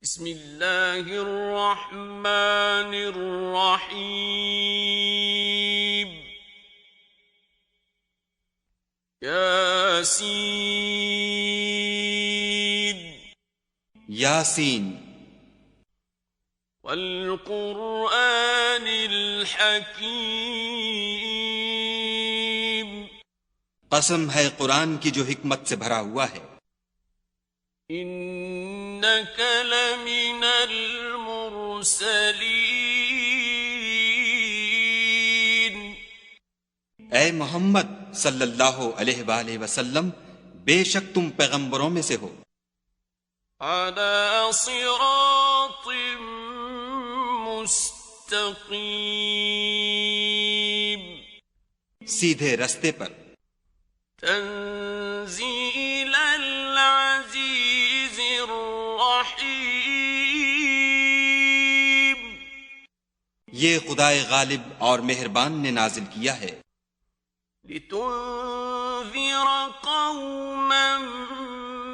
بسم اللہ الرحمن الرحیم یاسین یاسین والقرآن الحکیم قسم ہے قرآن کی جو حکمت سے بھرا ہوا ہے. انک لمن المرسلین اے محمد صلی اللہ علیہ وآلہ وسلم، بے شک تم پیغمبروں میں سے ہو. علی صراط مستقیم سیدھے رستے پر. تنزیل العزیز الرحیم یہ خدائے غالب اور مہربان نے نازل کیا ہے. لتنذر قوما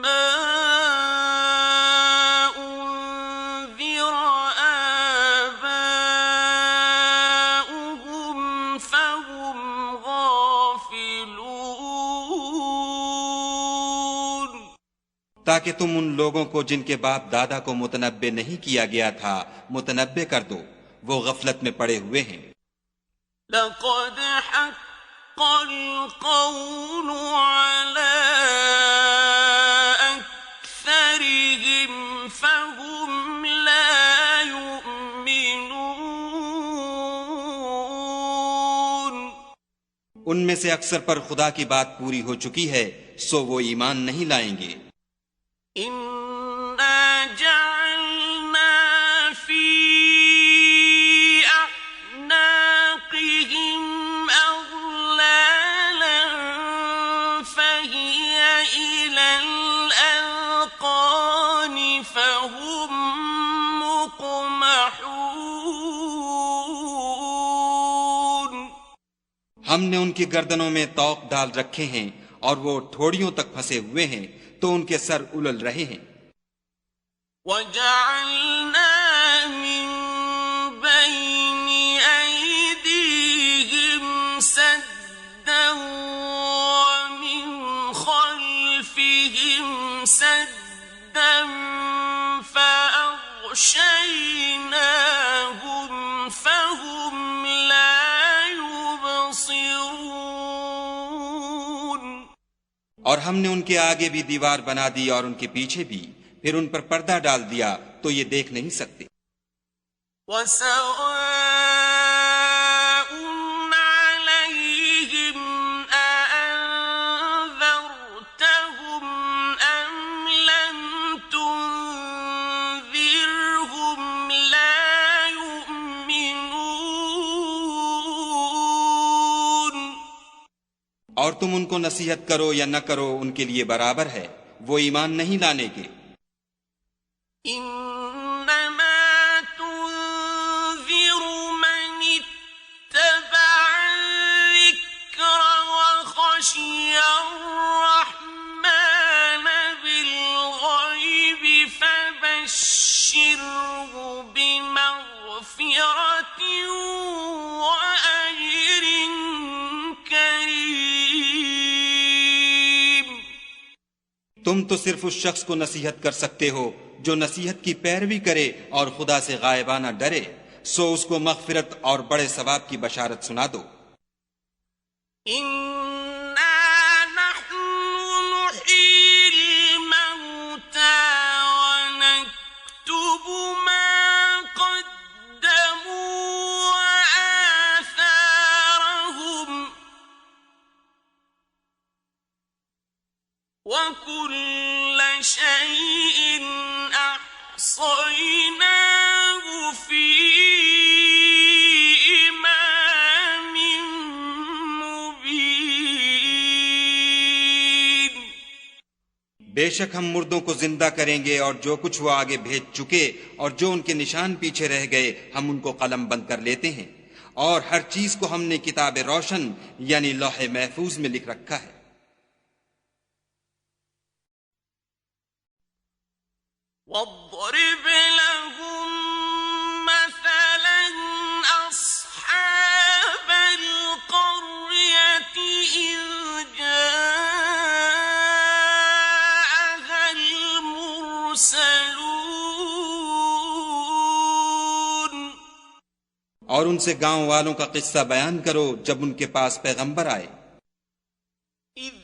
ما انذر آباؤهم فهم غافلون تاکہ تم ان لوگوں کو جن کے باپ دادا کو متنبع نہیں کیا گیا تھا متنبع کر دو، وہ غفلت میں پڑے ہوئے ہیں. لقد حق القول على أكثرهم فهم لا يؤمنون ان میں سے اکثر پر خدا کی بات پوری ہو چکی ہے، سو وہ ایمان نہیں لائیں گے. إنا جعلنا في أعناقهم أغلالا فهي إلى الأذقان فهم مقمحون ہم نے ان کی گردنوں میں طوق ڈال رکھے ہیں اور وہ ٹھوڑیوں تک پھنسے ہوئے ہیں تو ان کے سر الل رہے ہیں. وَجَعَلْنَا مِن بَيْنِ أَيْدِيهِمْ سَدًّا وَمِنْ خَلْفِهِمْ سَدًّا فَأَغْشَيْنَاهُمْ فَهُمْ لَا يُبْصِرُونَ اور ہم نے ان کے آگے بھی دیوار بنا دی اور ان کے پیچھے بھی، پھر ان پر پردہ ڈال دیا تو یہ دیکھ نہیں سکتے. وَسَوَاءٌ عَلَيْهِمْ أَأَنذَرْتَهُمْ أَمْ لَمْ تُنذِرْهُمْ لَا يُؤْمِنُونَ اور تم ان کو نصیحت کرو یا نہ کرو ان کے لیے برابر ہے، وہ ایمان نہیں لانے کے. إنما تنذر من اتبع الذكر وخشي الرحمن بالغيب فبشره بمغفرة وأجر كريم. تم تو صرف اس شخص کو نصیحت کر سکتے ہو جو نصیحت کی پیروی کرے اور خدا سے غائبانہ ڈرے، سو اس کو مغفرت اور بڑے ثواب کی بشارت سنا دو. إنا نحن نحيي الموتى ونكتب ما قدموا وآثارهم وكل شيء أحصيناه في إمام مبين. بے شک ہم مردوں کو زندہ کریں گے اور جو کچھ وہ آگے بھیج چکے اور جو ان کے نشان پیچھے رہ گئے ہم ان کو قلم بند کر لیتے ہیں، اور ہر چیز کو ہم نے کتاب روشن یعنی لوح محفوظ میں لکھ رکھا ہے. واضرب اور ان سے گاؤں والوں کا قصہ بیان کرو جب ان کے پاس پیغمبر آئے. إذ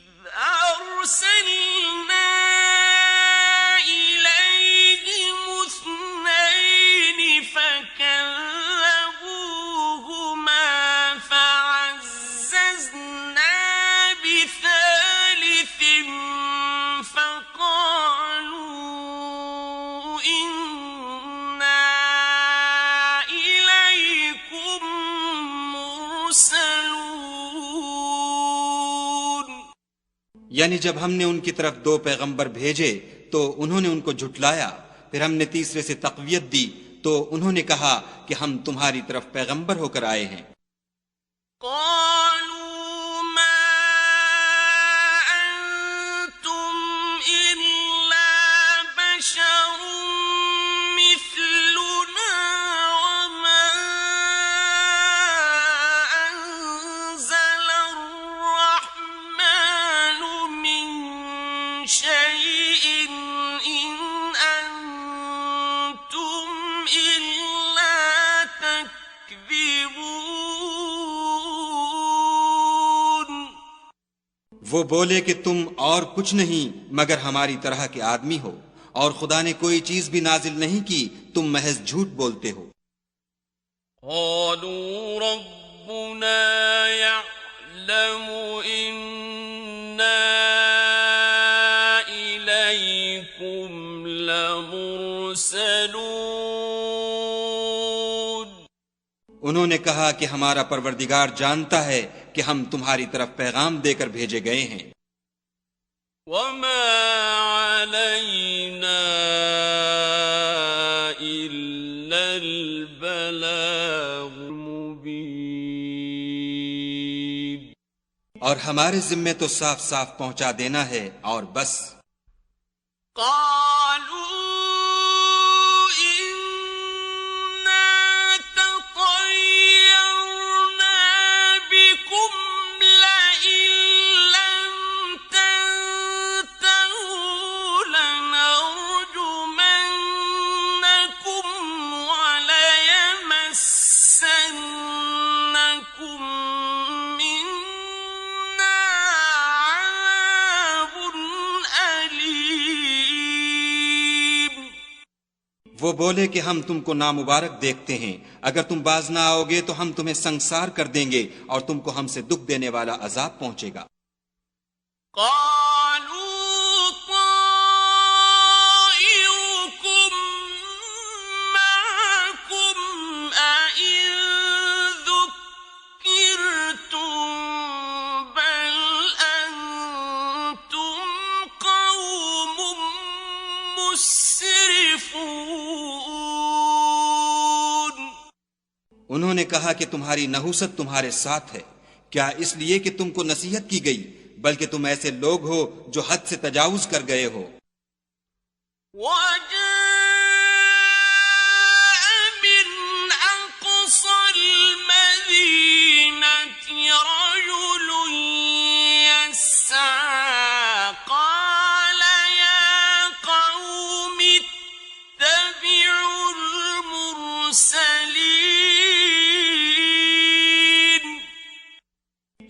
أرسلنا إليهم اثنين فكذبوهما فعززنا بثالث فقالوا إنا إليكم مرسلون. یعنی جب ہم نے ان کی طرف 2 پیغمبر بھیجے تو انہوں نے ان کو جھٹلایا، پھر ہم نے تیسرے سے تقویت دی تو انہوں نے کہا کہ ہم تمہاری طرف پیغمبر ہو کر آئے ہیں. قالوا ما أنتم إلا بشر مثلنا وما أنزل الرحمن من شيء إن أنتم إلا تكذبون. وہ بولے کہ تم اور کچھ نہیں مگر ہماری طرح کے آدمی ہو، اور خدا نے کوئی چیز بھی نازل نہیں کی، تم محض جھوٹ بولتے ہو. قالوا ربنا يعلم إنا إليكم لمرسلون. انہوں نے کہا کہ ہمارا پروردگار جانتا ہے کہ ہم تمہاری طرف پیغام دے کر بھیجے گئے ہیں. وما علينا إلا البلاغ المبين. اور ہمارے ذمے تو صاف صاف پہنچا دینا ہے اور بس. قالوا إنا تطيرنا بكم لئن لم تنتهوا لنرجمنكم وليمسنكم منا عذاب أليم. وہ بولے کہ ہم تم کو نامبارک دیکھتے ہیں، اگر تم باز نہ آؤ گے تو ہم تمہیں سنسار کر دیں گے اور تم کو ہم سے دکھ دینے والا عذاب پہنچے گا. قالوا طائركم معكم أئن ذكرتم بل أنتم قوم مسرفون. انہوں نے کہا کہ تمہاری نحوست تمہارے ساتھ ہے، کیا اس لیے کہ تم کو نصیحت کی گئی، بلکہ تم ایسے لوگ ہو جو حد سے تجاوز کر گئے ہو. وجاء من أقصى المدينة رجل يسعى قال يا قوم اتبعوا المرسلين.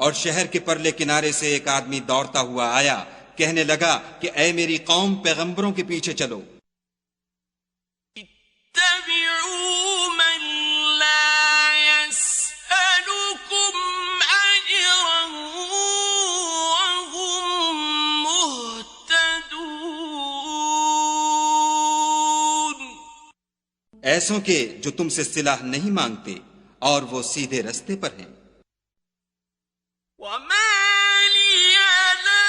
اور شہر کے پرلے کنارے سے ایک آدمی دوڑتا ہوا آیا، کہنے لگا کہ اے میری قوم، پیغمبروں کے پیچھے چلو. اتبعوا من لا يسألكم أجرا وهم مهتدون. ایسوں کے جو تم سے صلہ نہیں مانگتے اور وہ سیدھے رستے پر ہیں. وما لي لا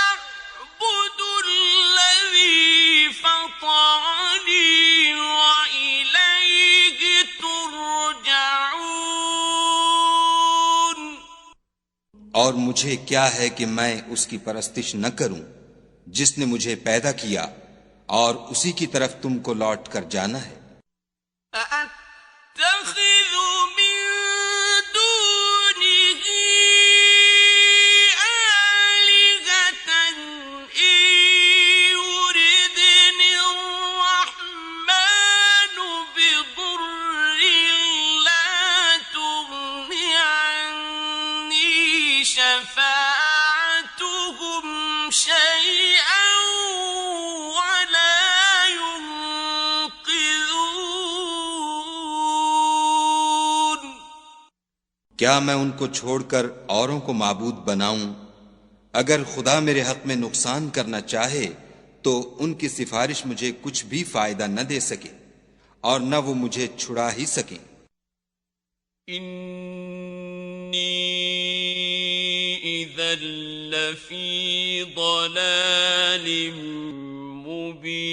أعبد الذي فطرني وإليه ترجعون. اور مجھے کیا ہے کہ میں اس کی پرستش نہ کروں جس نے مجھے پیدا کیا، اور اسی کی طرف تم کو لوٹ کر جانا ہے. أأتخذ من دونه آلهة إن يردني الرحمن بضر کیا میں ان کو چھوڑ کر اوروں کو معبود بناؤں؟ اگر خدا میرے حق میں نقصان کرنا چاہے تو ان کی سفارش مجھے کچھ بھی فائدہ نہ دے سکے اور نہ وہ مجھے چھڑا ہی سکیں۔ انی اذا لفی ضلال مبین،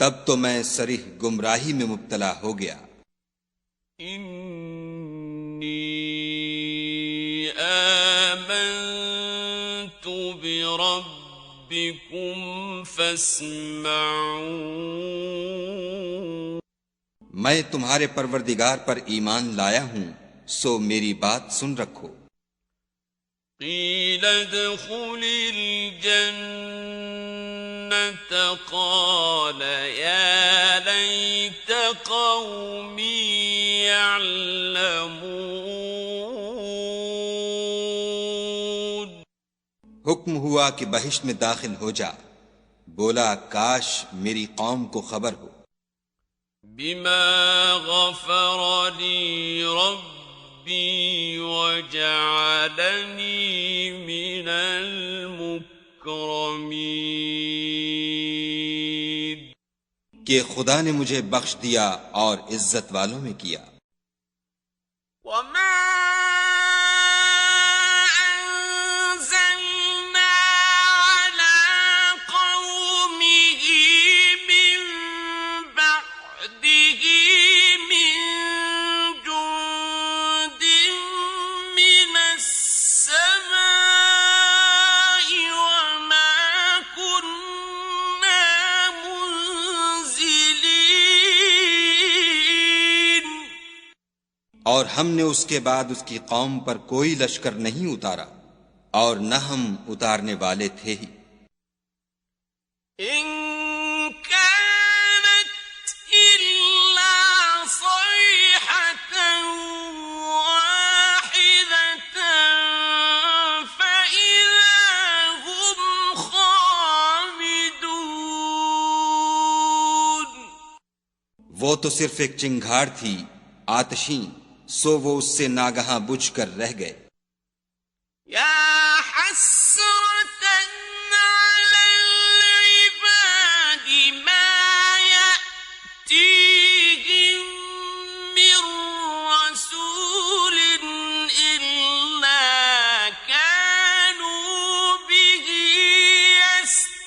تب تو میں صریح گمراہی میں مبتلا ہو گیا۔ انی آمنت بربکم فاسمعون، میں تمہارے پروردگار پر ایمان لایا ہوں، سو میری بات سن رکھو۔ قیل ادخل الجنة قال یا لیت قومی یعلمون، حکم ہوا کہ بہشت میں داخل ہو جا، بولا کاش میری قوم کو خبر ہو۔ بما غفر لی ربی وجعلنی من المکرمین، کہ خدا نے مجھے بخش دیا اور عزت والوں میں کیا۔ وما أنزلنا على قومه من بعده من جند من السماء وما كنا منزلين، اور ہم نے اس کے بعد اس کی قوم پر کوئی لشکر نہیں اتارا اور نہ ہم اتارنے والے تھے ہی۔ إن كانت إلا صيحة واحدة فإذا هم خامدون، وہ تو صرف ایک چنگھاڑ تھی آتشیں، سو وہ اس سے ناگہاں بجھ کر رہ گئے۔ يا حسرة على العباد ما يأتيهم من رسول إلا كانوا به يستهزئون،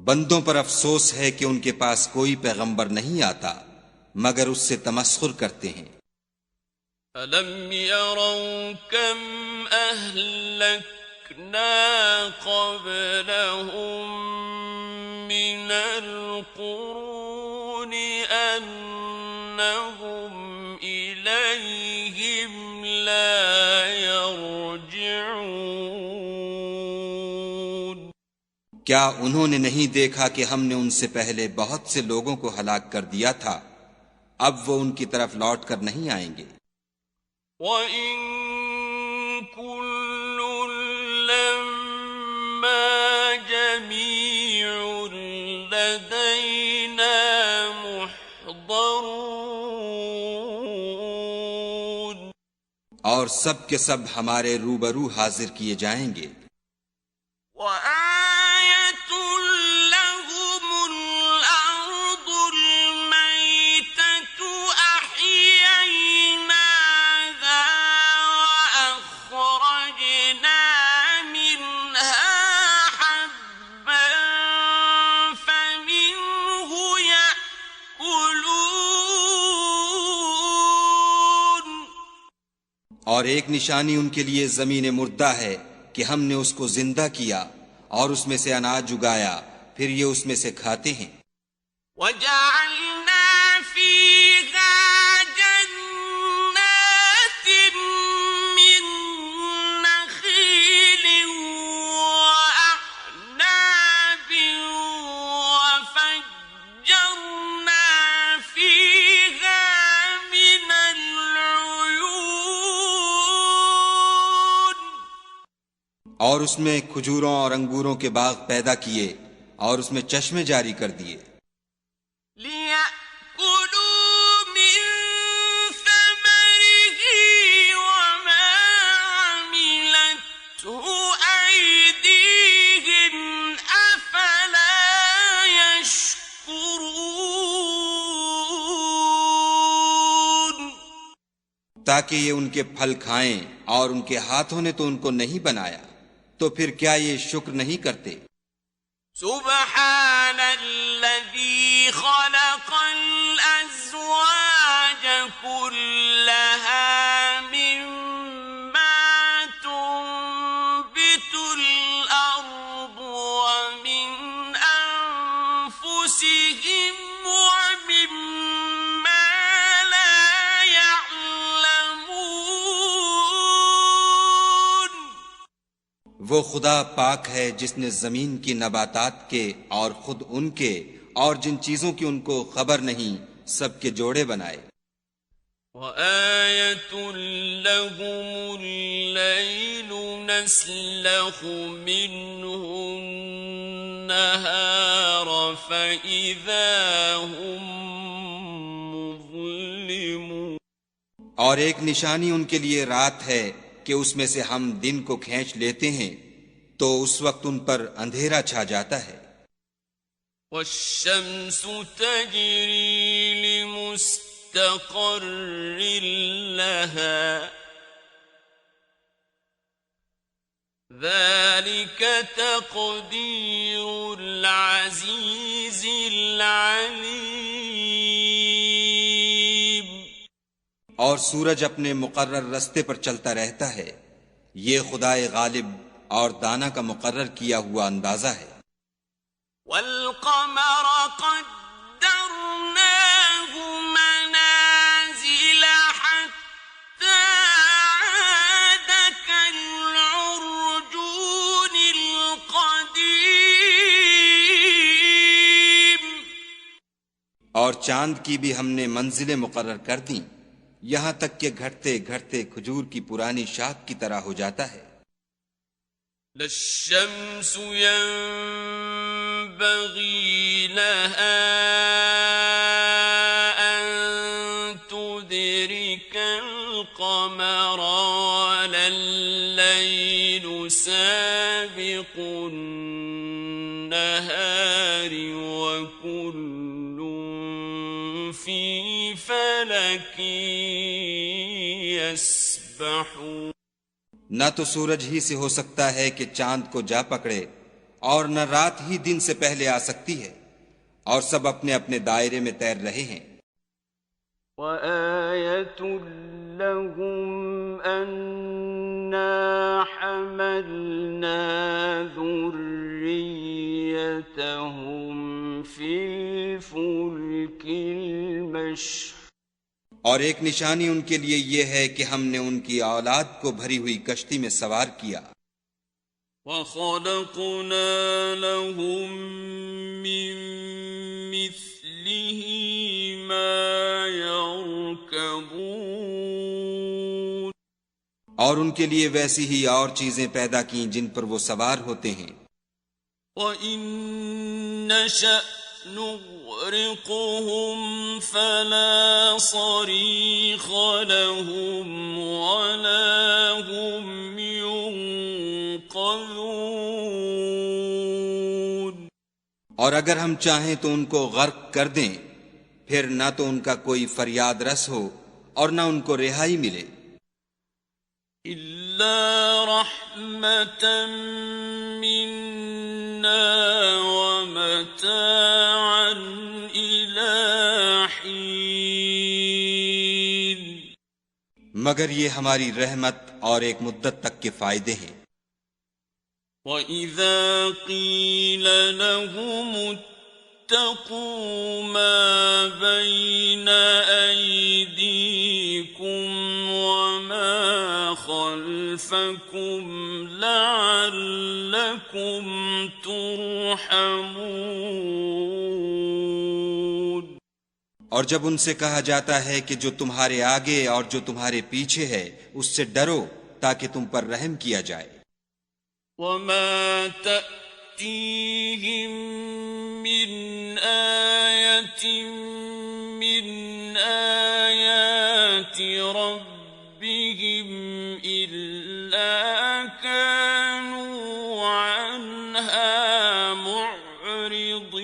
بندوں پر افسوس ہے کہ ان کے پاس کوئی پیغمبر نہیں آتا مگر اس سے تمسخر کرتے ہیں۔ أَلَمْ يَرَوْا كَمْ أَهْلَكْنَا قَبْلَهُمْ مِنَ الْقُرُونِ أَنَّهُمْ إِلَيْهِمْ لَا يَرْجِعُونَ، کیا انہوں نے نہیں دیکھا کہ ہم نے ان سے پہلے بہت سے لوگوں کو ہلاک کر دیا تھا، اب وہ ان کی طرف لوٹ کر نہیں آئیں گے۔ وَإِن كُلٌّ لَّمَّا جَمِيعٌ لَّدَيْنَا مُحْضَرُونَ، اور سب کے سب ہمارے روبرو حاضر کیے جائیں گے۔ وَآيَةٌ لَّهُمُ الْأَرْضُ الْمَيْتَةُ أَحْيَيْنَاهَا وَأَخْرَجْنَا مِنْهَا حَبًّا فَمِنْهُ يَأْكُلُونَ، اور ایک نشانی ان کے لیے زمین مردہ ہے کہ ہم نے اس کو زندہ کیا اور اس میں سے اناج اگایا، پھر یہ اس میں سے کھاتے ہیں۔ وَجَعَلْنَا فِيهَا جَنَّاتٍ مِّن نَّخِيلٍ وَأَعْنَابٍ وَفَجَّرْنَا فِيهَا مِنَ الْعُيُونِ، اور اس میں کھجوروں اور انگوروں کے باغ پیدا کیے اور اس میں چشمے جاری کر دیے لِيَأْكُلُوا مِن ثَمَرِهِ وَمَا عَمِلَتْهُ أَيْدِيهِمْ أَفَلَا يَشْكُرُونَ تاکہ یہ ان کے پھل کھائیں، اور ان کے ہاتھوں نے تو ان کو نہیں بنایا، تو پھر کیا یہ شکر نہیں کرتے؟ سبحان الذي خلق الأزواج كلها مما تنبت الأرض ومن أنفسهم ومما لا يعلمون وہ خدا پاک ہے جس نے زمین کی نباتات کے اور خود ان کے اور جن چیزوں کی ان کو خبر نہیں سب کے جوڑے بنائے۔ وَآيَةٌ لَهُمُ اللَّيْلُ نَسْلَخُ مِنْهُ النَّهَارَ فَإِذَا هُمْ مُظْلِمُونَ اور ایک نشانی ان کے لیے رات ہے کہ اس میں سے ہم دن کو کھینچ لیتے ہیں تو اس وقت ان پر اندھیرا چھا جاتا ہے۔ وَالشَّمْسُ تَجْرِي لِمُسْتَقَرٍّ لَهَا ذَلِكَ تَقْدِيرُ الْعَزِيزِ الْعَلِيمِ اور سورج اپنے مقرر رستے پر چلتا رہتا ہے، یہ خدائے غالب اور دانا کا مقرر کیا ہوا اندازہ ہے۔ وَالْقَمَرَ قَدَّرْنَاهُ مَنَازِلَ حَتَّى عَادَ كَالْعُرْجُونِ الْقَدِيمِ اور چاند کی بھی ہم نے منزلیں مقرر کر دیں، یہاں تک کہ گھٹتے گھٹتے کھجور کی پرانی شاخ کی طرح ہو جاتا ہے۔ لَلشَّمْسُ يَنبَغِي لَهَا أَن تُدْرِكَ الْقَمَرَ وَلَا اللَّيْلُ سَابِقُ النَّهَارِ وَكُلٌّ فِي فَلَكٍ يَسْبَحُونَ نہ تو سورج ہی سے ہو سکتا ہے کہ چاند کو جا پکڑے، اور نہ رات ہی دن سے پہلے آ سکتی ہے، اور سب اپنے اپنے دائرے میں تیر رہے ہیں۔ وَآيَةٌ لَهُمْ أَنَّا حَمَلْنَا ذُرِّيَّتَهُمْ فِي الْفُلْكِ الْمَشْحُونِ اور ایک نشانی ان کے لیے یہ ہے کہ ہم نے ان کی اولاد کو بھری ہوئی کشتی میں سوار کیا۔ وَخَلَقْنَا لَهُم مِّن مِّثْلِهِ مَا يَرْكَبُونَ اور ان کے لیے ویسی ہی اور چیزیں پیدا کیں جن پر وہ سوار ہوتے ہیں۔ وَإِن نَّشَأْ نُغْرِقْهُمْ فَلَا صَرِيخَ لَهُمْ وَلَا هُمْ يُنقَذُونَ اور اگر ہم چاہیں تو ان کو غرق کر دیں، پھر نہ تو ان کا کوئی فریاد رس ہو اور نہ ان کو رہائی ملے۔ إِلَّا رَحْمَةً مِّنَّا وَمَتَاعًا إِلَىٰ حِينٍ مگر یہ ہماری رحمت اور ایک مدت تک کے فائدے ہیں۔ وَإِذَا قِيلَ لَهُمُ اتَّقُوا مَا بَيْنَ أَيْدِيكُمْ وَمَا خَلْفَكُمْ لَعَلَّكُمْ تُرْحَمُونَ اور جب ان سے کہا جاتا ہے کہ جو تمہارے آگے اور جو تمہارے پیچھے ہے اس سے ڈرو تاکہ تم پر رحم کیا جائے۔ وَمَا تَأْتِيهِم تأتيهم من آية من آيات ربهم إلا كانوا عنها معرضين.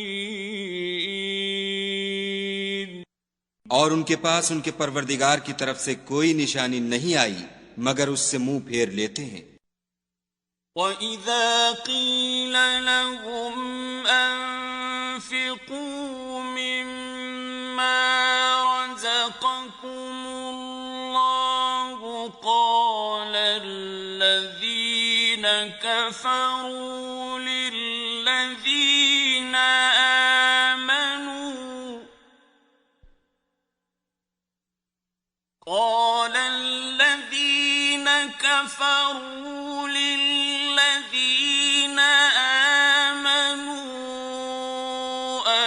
اور ان کے پاس ان کے پروردگار کی طرف سے کوئی نشانی نہیں آئی مگر اس سے منہ پھیر لیتے ہیں. وَإِذَا قِيلَ لَهُمْ أَنفِقُوا مِمَّا رَزَقَكُمُ اللَّهُ قَالَ الَّذِينَ كَفَرُوا لِلَّذِينَ آمَنُوا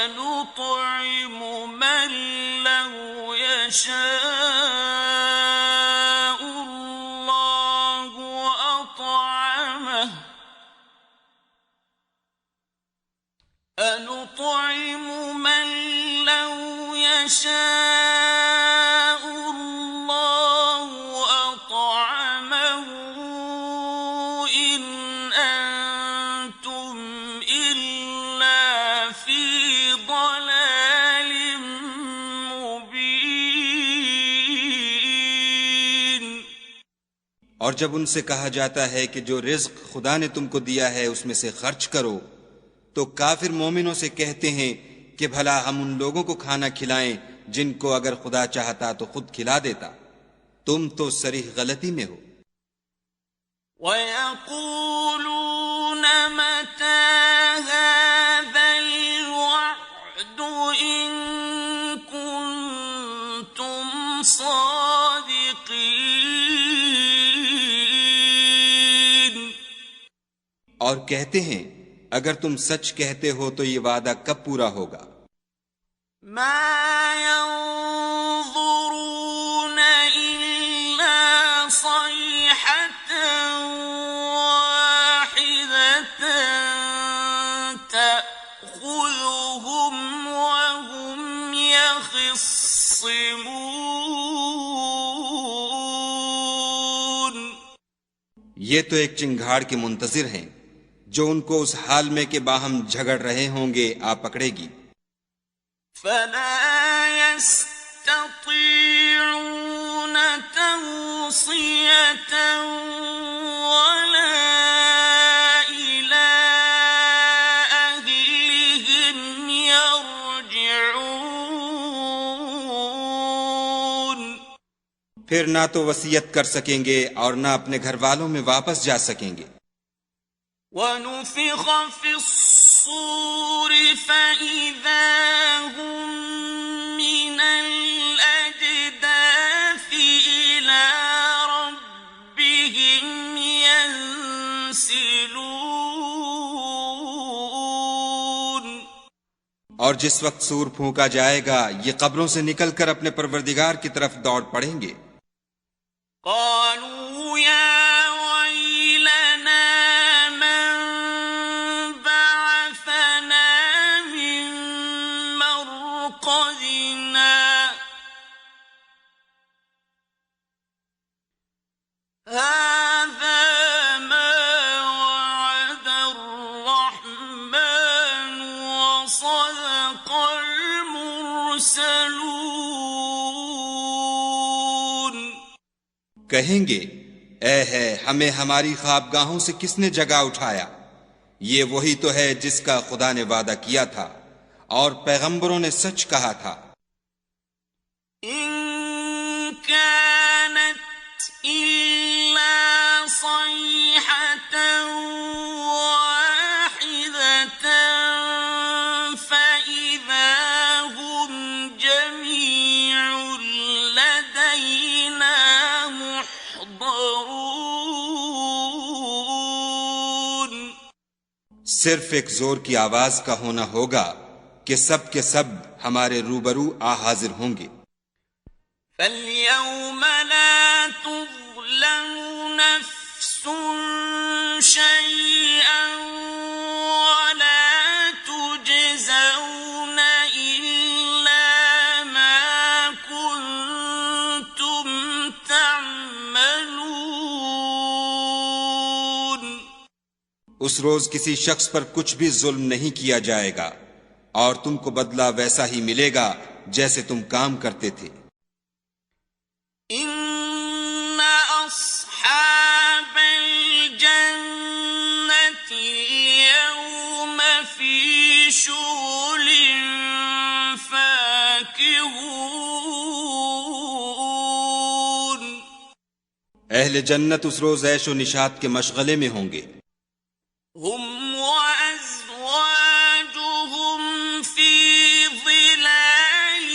أَنُطْعِمُ مَن لَّوْ يَشَاءُ اللَّهُ أَطْعَمَهُ أَنُطْعِمُ مَن لَّوْ يَشَاءُ اللَّهُ أَطْعَمَهُ إِنْ أَنتُمْ إِلَّا فِي ضَلَالٍ مُبِينٍ. اور جب ان سے کہا جاتا ہے کہ جو رزق خدا نے تم کو دیا ہے اس میں سے خرچ کرو تو کافر مومنوں سے کہتے ہیں کہ بھلا ہم ان لوگوں کو کھانا کھلائیں جن کو اگر خدا چاہتا تو خود کھلا دیتا. تم تو صریح غلطی میں ہو. وَيَقُولُونَ مَتَى هَذَا الْوَعْدُ إِن كُنتُمْ صَادِقِينَ. اور کہتے ہیں اگر تم سچ کہتے ہو تو یہ وعدہ کب پورا ہوگا؟ مَا يَنظُرُونَ إِلَّا صَيْحَةً وَاحِدَةً تَأْخُذُهُمْ وَهُمْ يَخِصِّمُونَ. یہ تو ایک چنگھاڑ کے منتظر ہیں جو ان کو اس حال میں کہ باہم جھگڑ رہے ہوں گے آ پکڑے گی. فَلَا يَسْتَطِيعُونَ تَوْصِيَةً وَلَا إِلَىٰ أَهْلِهِمْ يَرْجِعُونَ. پھر نہ تو وصیت کر سکیں گے اور نہ اپنے گھر والوں میں واپس جا سکیں گے. وَنُفِخَ فِي الصُّورِ فَإِذَا هُم مِّنَ الْأَجْدَاثِ إِلَىٰ رَبِّهِمْ يَنسِلُونَ. اور جس وقت سور پھونکا جائے گا یہ قبروں سے نکل کر اپنے پروردگار کی طرف دوڑ پڑیں گے. قالوا يا ويلنا من بعثنا من مرقدنا هذا ما وعد الرحمن وصدق المرسلون. کہیں گے اے ہے ہمیں ہماری خوابگاہوں سے کس نے جگا اٹھایا. یہ وہی تو ہے جس کا خدا نے وعدہ کیا تھا اور پیغمبروں نے سچ کہا تھا. إن كانت إلا صيحة واحدة فإذا هم جميع لدينا محضرون. صرف ایک زور کی آواز کا ہونا ہوگا کہ سب کے سب ہمارے روبرو آ حاضر ہوں گے. فَالْيَوْمَ لَا تُظْلَمُ نَفْسٌ شَيْئًا اس روز کسی شخص پر کچھ بھی ظلم نہیں کیا جائے گا اور تم کو بدلہ ویسا ہی ملے گا جیسے تم کام کرتے تھے۔ ان اصحاب الجنة اليوم في شغل فاكهون، اہل جنت اس روز عیش و نشاط کے مشغلے میں ہوں گے۔ هم وازواجهم في ظلال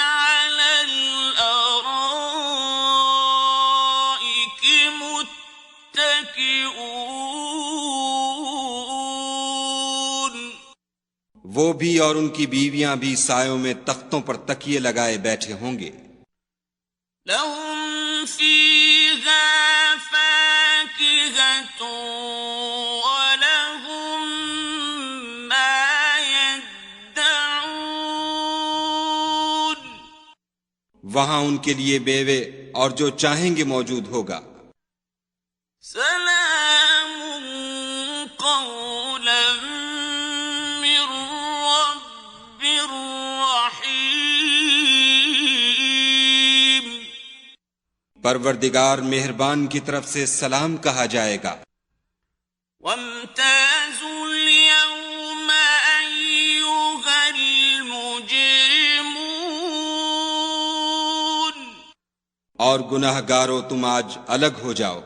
على الارائك متكئون، وہ بھی اور ان کی بیویاں بھی سایوں میں تختوں پر تکیے لگائے بیٹھے ہوں گے۔ لهم فيها فاكهة ولهم ما يدعون، وہاں ان کے لیے میوے اور جو چاہیں گے موجود ہوگا۔ سلام قولا من رب رحيم، پروردگار مہربان کی طرف سے سلام کہا جائے گا۔ وامتازوا اليوم أيها المجرمون، اور گناہ گارو تم آج الگ ہو جاؤ۔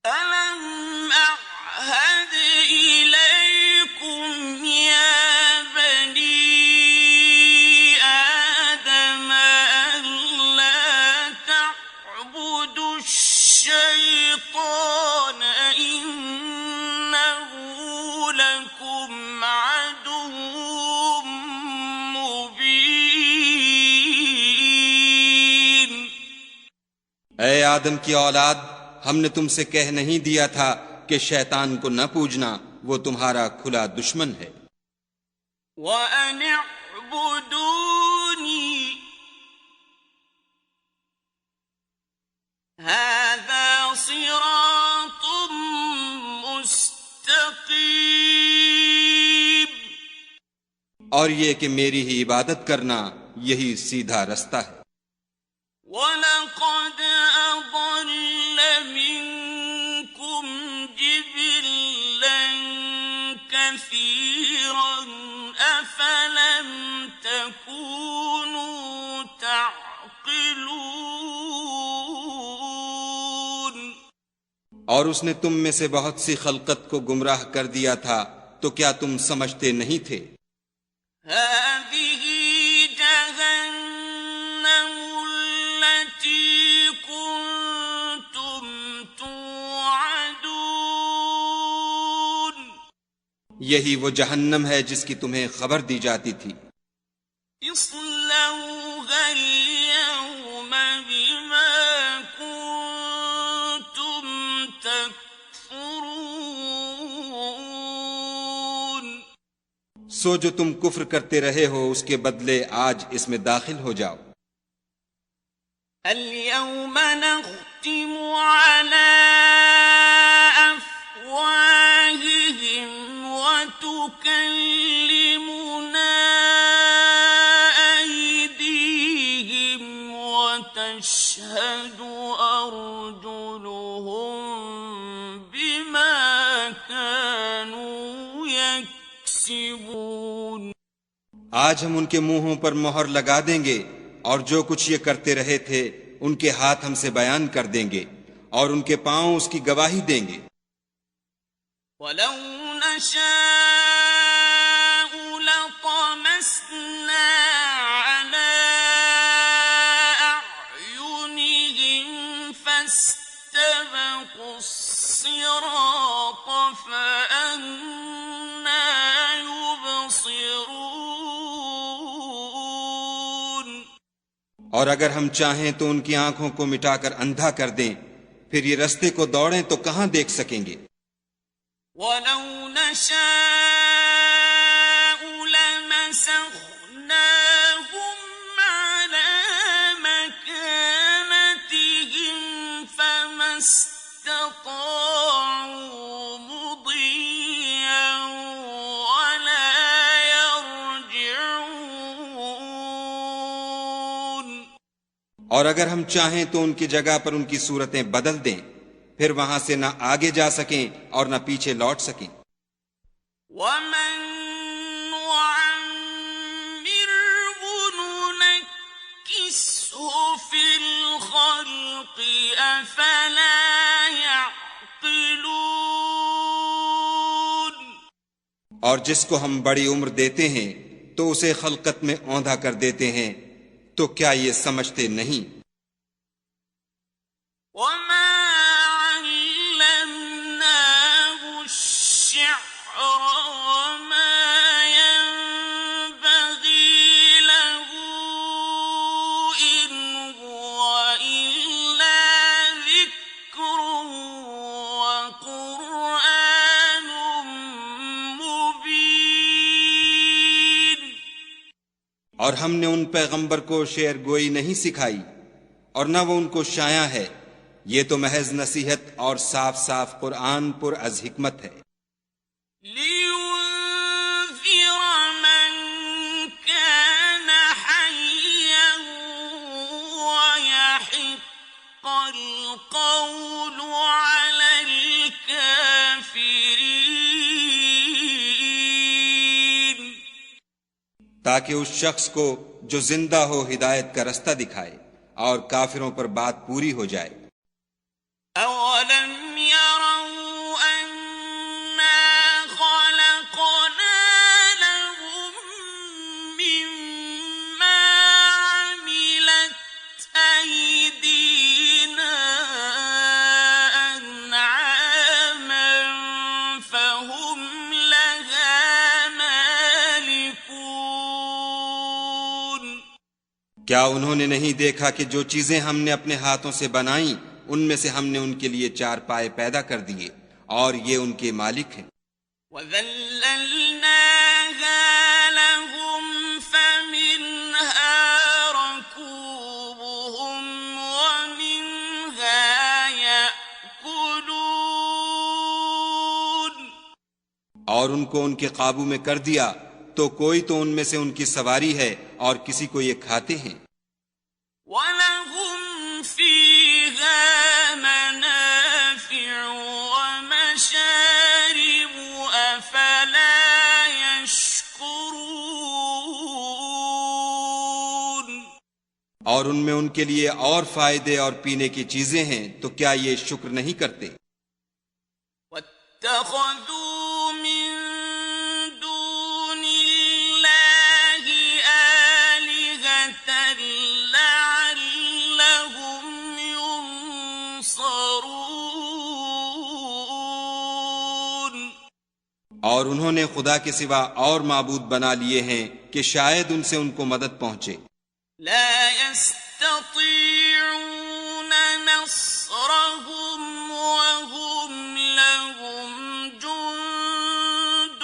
ألم أعهد إليكم يا بني آدم ألا تعبدوا الشيطان إنه لكم عدو مبين، اے آدم کی اولاد، ہم نے تم سے کہہ نہیں دیا تھا کہ شیطان کو نہ پوجنا، وہ تمہارا کھلا دشمن ہے۔ وَأَنِ اعْبُدُونِي هَذَا صِرَاطٌ مُسْتَقِيمٌ، اور یہ کہ میری ہی عبادت کرنا یہی سیدھا رستہ ہے۔ وَلَقَدْ أَضَلَّ مِنكُمْ جِبِلًّا كَثِيرًا أَفَلَمْ تَكُونُوا تَعْقِلُونَ، اور اس نے تم میں سے بہت سی خلقت کو گمراہ کر دیا تھا، تو کیا تم سمجھتے نہیں تھے؟ هَذِهِ جَهَنَّمُ الَّتِي كُنتُمْ تُوعَدُونَ، یہی وہ جہنم ہے جس کی تمہیں خبر دی جاتی تھی۔ اصلوها اليوم بما كنتم تكفرون، سو جو تم کفر کرتے رہے ہو اس کے بدلے آج اس میں داخل ہو جاؤ۔ اليوم نختم على أفواههم وتكلمنا أيديهم وتشهد أرجلهم بما كانوا يكسبون، آج ہم ان کے منہوں پر مہر لگا دیں گے اور جو کچھ یہ کرتے رہے تھے ان کے ہاتھ ہم سے بیان کر دیں گے اور ان کے پاؤں اس کی گواہی دیں گے۔ وَلَوْ نَشَاءُ لَطَمَسْنَا عَلَىٰ أَعْيُنِهِمْ فَاسْتَبَقُوا الصِّرَاطَ فَأَنَّىٰ يُبْصِرُونَ، اور اگر ہم چاہیں تو ان کی آنکھوں کو مٹا کر اندھا کر دیں، پھر یہ رستے کو دوڑیں تو کہاں دیکھ سکیں گے۔ وَلَوْ نَشَاءُ لَمَسَخْنَاهُمْ عَلَىٰ مَكَانَتِهِمْ فَمَا اسْتَطَاعُوا مُضِيًّا، اور اگر ہم چاہیں تو ان کی جگہ پر ان کی صورتیں بدل دیں، پھر وہاں سے نہ آگے جا سکیں اور نہ پیچھے لوٹ سکیں۔ وَمَن نُّعَمِّرْهُ نُنَكِّسْهُ فِي الْخَلْقِ أَفَلَا يَعْقِلُونَ۔ اور جس کو ہم بڑی عمر دیتے ہیں تو اسے خلقت میں اوندھا کر دیتے ہیں، تو کیا یہ سمجھتے نہیں؟ وَمَا عَلَّمْنَاهُ الشِّعْرَ وَمَا يَنبَغِي لَهُ إِنْ هُوَ إِلَّا ذِكْرٌ وَقُرْآنٌ مُبِينٌ۔ اور ہم نے ان پیغمبر کو شعر گوئی نہیں سکھائی اور نہ وہ ان کو شایع ہے، یہ تو محض نصیحت اور صاف صاف قرآن پر از حکمت ہے۔ لِيُنذِرَ مَن كَانَ حَيًّا وَيَحِقَّ الْقَوْلُ عَلَى الْكَافِرِينَ۔ تاکہ اس شخص کو جو زندہ ہو ہدایت کا رستہ دکھائے اور کافروں پر بات پوری ہو جائے۔ أَوَلَمْ يَرَوْا أَنَّا خَلَقْنَا لَهُم مِّمَّا عَمِلَتْ أَيْدِينَا أَنْعَامًا فَهُمْ لَهَا مَالِكُونَ۔ کیا انہوں نے نہیں دیکھا کہ جو چیزیں ہم نے اپنے ہاتھوں سے بنائیں ان میں سے ہم نے ان کے لیے چار پائے پیدا کر دیے اور یہ ان کے مالک ہیں۔ وَذَلَّلْنَاهَا لَهُمْ فَمِنْهَا رَكُوبُهُمْ وَمِنْهَا يَأْكُلُونَ۔ اور ان کو ان کے قابو میں کر دیا تو کوئی تو ان میں سے ان کی سواری ہے اور کسی کو یہ کھاتے ہیں۔ وَلَهُمْ فِيهَا مَنَافِعُ وَمَشَارِبُ أَفَلَا يَشْكُرُونَ۔ اور ان میں ان کے لیے اور فائدے اور پینے کی چیزیں ہیں تو کیا یہ شکر نہیں کرتے؟ وَاتَّخَذُوا مِن دُونِ اللَّهِ آلِهَةً لَّعَلَّهُمْ يُنصَرُونَ۔ اور انہوں نے خدا کے سوا اور معبود بنا لیے ہیں کہ شاید ان سے ان کو مدد پہنچے۔ لا يستطيعون نصرهم وهم لهم جند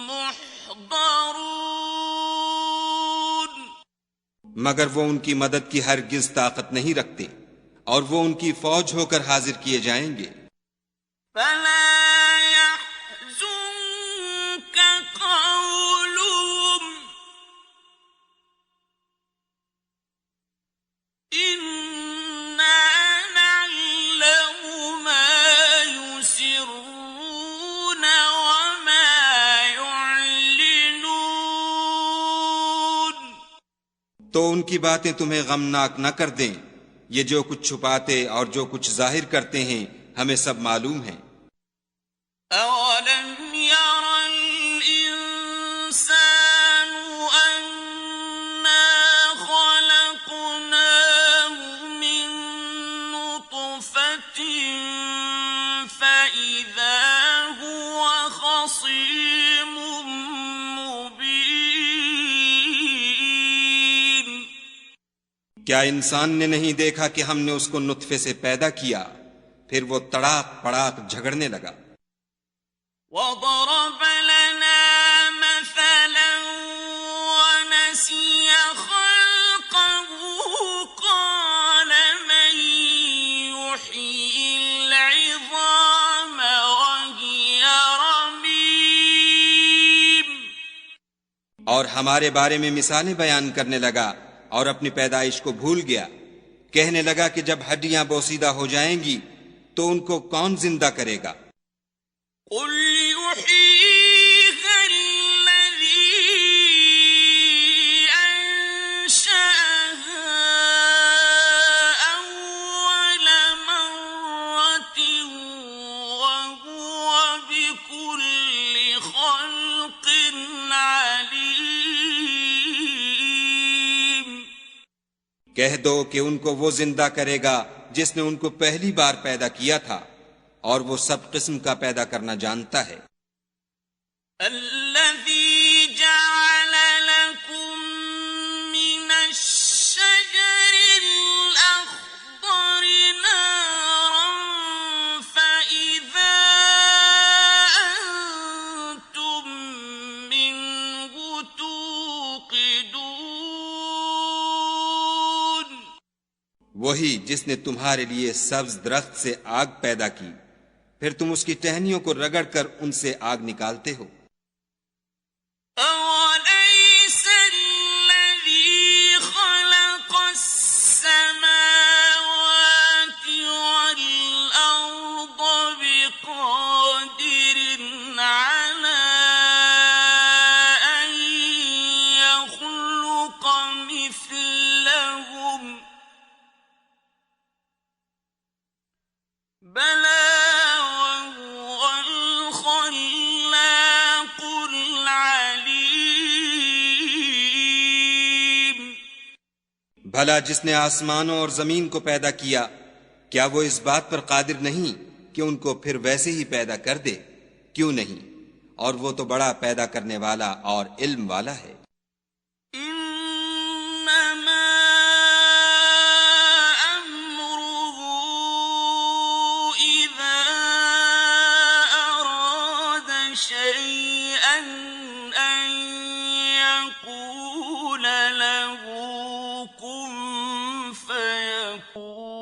محضرون۔ مگر وہ ان کی مدد کی ہرگز طاقت نہیں رکھتے اور وہ ان کی فوج ہو کر حاضر کیے جائیں گے۔ فلا يحزنك قولهم إنا نعلم ما يسرون وما يعلنون۔ تو ان کی باتیں تمہیں غمناک نہ کر دیں، یہ جو کچھ چھپاتے اور جو کچھ ظاہر کرتے ہیں ہمیں سب معلوم ہے۔ أَوَلَمْ يَرَ الْإِنسَانُ أَنَّا خَلَقْنَاهُ مِن نُّطْفَةٍ فَإِذَا هُوَ خَصِيمٌ مُّبِينٌ۔ کیا انسان نے نہیں دیکھا کہ ہم نے اس کو نطفے سے پیدا کیا، پھر وہ تڑاک پڑاک جھگڑنے لگا۔ وَضَرَبَ لَنَا مَثَلًا وَنَسِيَ خَلْقَهُ قَالَ مَن يُحْيِي الْعِظَامَ وَهِيَ رَمِيمٌ۔ اور ہمارے بارے میں مثالیں بیان کرنے لگا اور اپنی پیدائش کو بھول گیا. کہنے لگا کہ جب ہڈیاں بوسیدہ ہو جائیں گی تو ان کو کون زندہ کرے گا؟ قل يحييها الذي أنشأها أول مرة وهو بكل خلق عليم. کہہ دو کہ ان کو وہ زندہ کرے گا جس نے ان کو پہلی بار پیدا کیا تھا، اور وہ سب قسم کا پیدا کرنا جانتا ہے. الذي جعل لكم من الشجر الأخضر نارا فإذا أنتم منه توقدون. وہی جس نے تمہارے لیے سبز درخت سے آگ پیدا کی، پھر تم اس کی ٹہنیوں کو رگڑ کر ان سے آگ نکالتے ہو. أَوَلَيْسَ الَّذِي خَلَقَ السَّمَاوَاتِ وَالْأَرْضَ بِقَادِرٍ عَلَىٰ أَن يَخْلُقَ مِثْلَهُم ۚ بَلَىٰ وَهُوَ الْخَلَّاقُ الْعَلِيمُ. بھلا جس نے آسمانوں اور زمین کو پیدا کیا، کیا وہ اس بات پر قادر نہیں کہ ان کو پھر ویسے ہی پیدا کر دے؟ کیوں نہیں؟ اور وہ تو بڑا پیدا کرنے والا اور علم والا ہے. إنما أمره إذا أراد شيئا أن يقول له كن فيكون.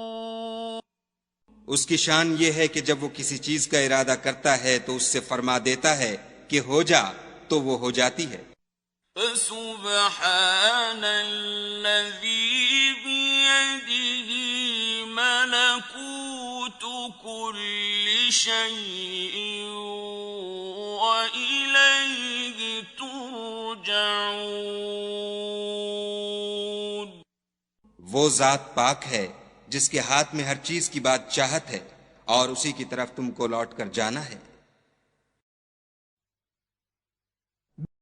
اس کی شان یہ ہے کہ جب وہ کسی چیز کا ارادہ کرتا ہے تو اس سے فرما دیتا ہے کہ ہو جا، تو وہ ہو جاتی ہے. فسبحان الذي بيده ملكوت كل شيء وإليه ترجعون. وہ ذات پاک ہے جس کے ہاتھ میں ہر چیز کی بات چاہت ہے، اور اسی کی طرف تم کو لوٹ کر جانا ہے.